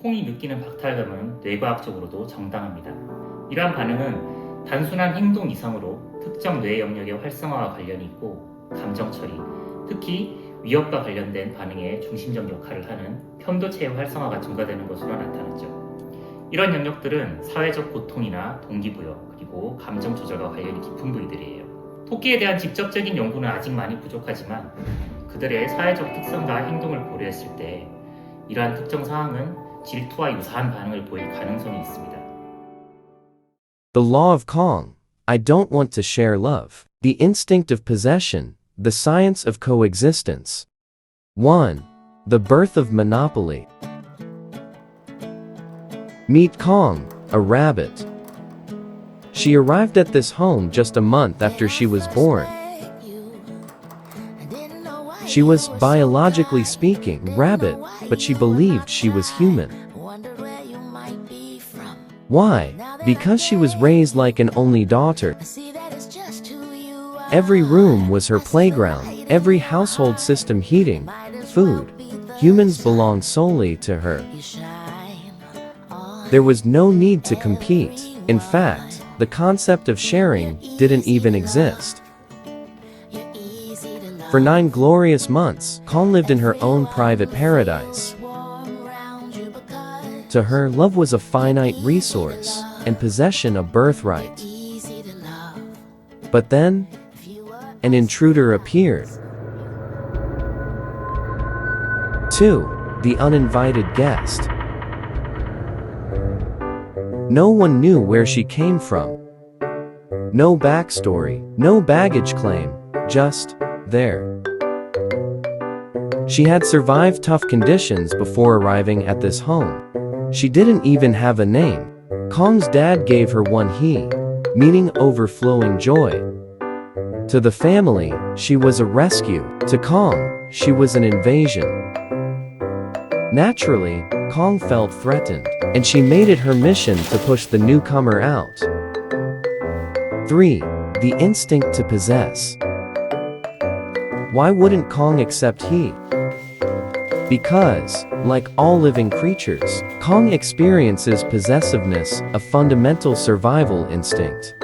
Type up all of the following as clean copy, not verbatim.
콩이 느끼는 박탈감은 뇌과학적으로도 정당합니다. 이러한 반응은 단순한 행동 이상으로 특정 뇌 영역의 활성화와 관련이 있고 감정 처리, 특히 위협과 관련된 반응에 중심적 역할을 하는 편도체의 활성화가 증가되는 것으로 나타났죠. 이런 영역들은 사회적 고통이나 동기부여, 그리고 감정 조절과 관련이 깊은 부위들이에요. 토끼에 대한 직접적인 연구는 아직 많이 부족하지만 그들의 사회적 특성과 행동을 고려했을 때 이러한 특정 상황은 질투와 유사한 반응을 보일 가능성이 있습니다. The law of Cong. I don't want to share love. The instinct of possession. The science of coexistence. 1. The birth of monopoly. Meet Cong, a rabbit. She arrived at this home just a month after she was born. She was, biologically speaking, rabbit, but she believed she was human. Why? Because she was raised like an only daughter. Every room was her playground, every household system heating, food. Humans belonged solely to her. There was no need to compete. In fact, the concept of sharing didn't even exist. For 9 glorious months, Cong lived in her own private paradise. To her, love was a finite resource, and possession a birthright. But then, an intruder appeared. 2. The uninvited guest. No one knew where she came from. No backstory, no baggage claim, just there. She had survived tough conditions before arriving at this home. She didn't even have a name. Cong's dad gave her one he, meaning overflowing joy. To the family, she was a rescue. To Cong, she was an invasion. Naturally, Cong felt threatened, and she made it her mission to push the newcomer out. 3. The instinct to possess. Why wouldn't Cong accept he? Because, like all living creatures, Cong experiences possessiveness, a fundamental survival instinct.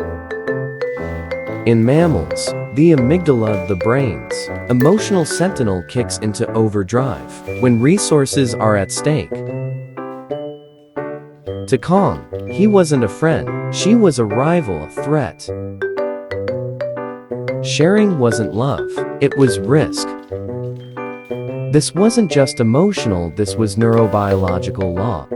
In mammals, the amygdala, the brain's emotional sentinel, kicks into overdrive when resources are at stake. To Cong, he wasn't a friend, she was a rival, a threat. Sharing wasn't love, it was risk. This wasn't just emotional, this was neurobiological law.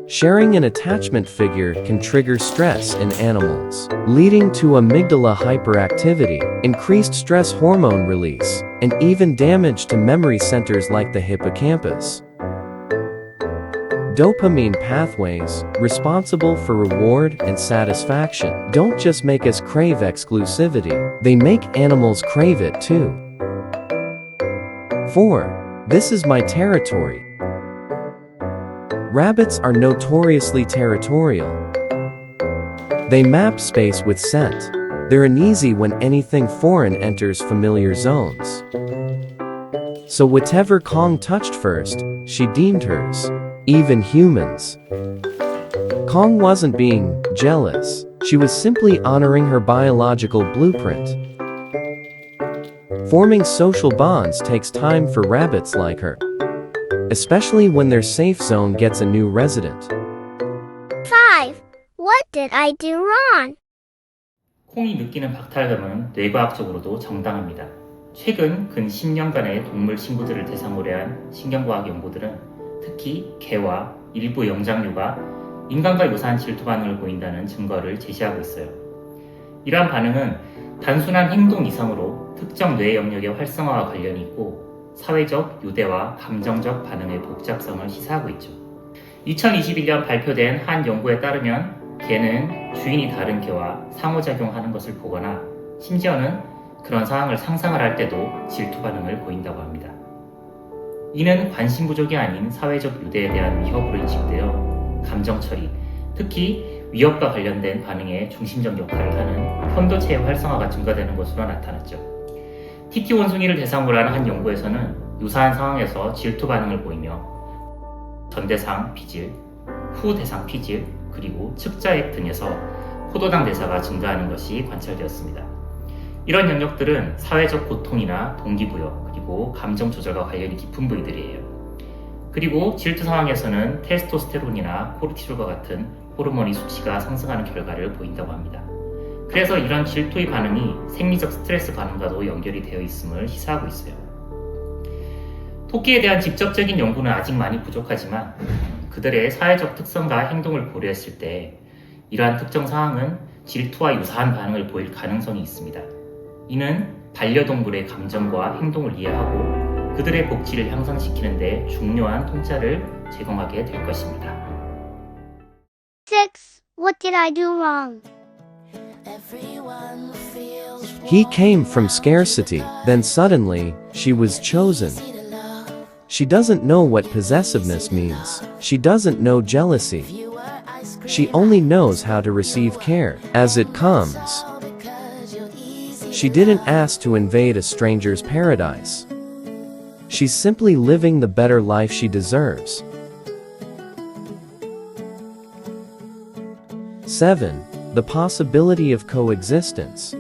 Sharing an attachment figure can trigger stress in animals, leading to amygdala hyperactivity, increased stress hormone release, and even damage to memory centers like the hippocampus. Dopamine pathways, responsible for reward and satisfaction, don't just make us crave exclusivity, they make animals crave it too. 4. This is my territory. Rabbits are notoriously territorial. They map space with scent. They're uneasy when anything foreign enters familiar zones. So whatever Cong touched first, she deemed hers. Even humans. Cong wasn't being jealous. She was simply honoring her biological blueprint. Forming social bonds takes time for rabbits like her, especially when their safe zone gets a new resident. 5. What did I do wrong? 콩이 느끼는 박탈감은 뇌과학적으로도 정당합니다. 최근 근 10년간의 동물 친구들을 대상으로 한 신경과학 연구들은 특히 개와 일부 영장류가 인간과 유사한 질투 반응을 보인다는 증거를 제시하고 있어요. 이러한 반응은 단순한 행동 이상으로 특정 뇌 영역의 활성화와 관련이 있고 사회적, 유대와 감정적 반응의 복잡성을 시사하고 있죠. 2021년 발표된 한 연구에 따르면 개는 주인이 다른 개와 상호작용하는 것을 보거나 심지어는 그런 상황을 상상을 할 때도 질투 반응을 보인다고 합니다. 이는 관심 부족이 아닌 사회적 유대에 대한 위협으로 인식되어 감정 처리, 특히 위협과 관련된 반응에 중심적 역할을 하는 편도체의 활성화가 증가되는 것으로 나타났죠. titi 원숭이를 대상으로 한 연구에서는 유사한 상황에서 질투 반응을 보이며 전대상 피질, 후대상 피질, 그리고 측자액 등에서 포도당 대사가 증가하는 것이 관찰되었습니다. 이런 영역들은 사회적 고통이나 동기부여, 그리고 감정 조절과 관련이 깊은 부위들이에요. 그리고 질투 상황에서는 테스토스테론이나 코르티졸과 같은 호르몬의 수치가 상승하는 결과를 보인다고 합니다. 그래서 이런 질투의 반응이 생리적 스트레스 반응과도 연결이 되어 있음을 시사하고 있어요. 토끼에 대한 직접적인 연구는 아직 많이 부족하지만 그들의 사회적 특성과 행동을 고려했을 때 이러한 특정 상황은 질투와 유사한 반응을 보일 가능성이 있습니다. 이는 반려동물의 감정과 행동을 이해하고 그들의 복지를 향상시키는 데 중요한 통찰을 제공하게 될 것입니다. 6. What did I do wrong? He came from scarcity, then suddenly, she was chosen. She doesn't know what possessiveness means. She doesn't know jealousy. She only knows how to receive care, as it comes. She didn't ask to invade a stranger's paradise. She's simply living the better life she deserves. 7. The possibility of coexistence.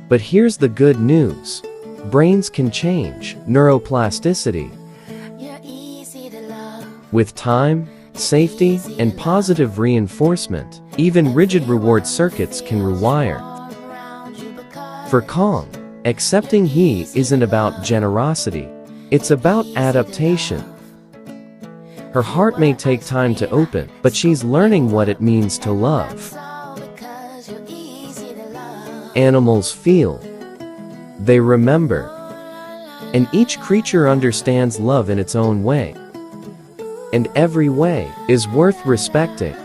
But here's the good news. Brains can change, neuroplasticity. With time, safety, and positive reinforcement, even rigid reward circuits can rewire. For Cong, accepting he isn't about generosity. It's about adaptation. Her heart may take time to open, but she's learning what it means to love. Animals feel. They remember. And each creature understands love in its own way. And every way is worth respecting.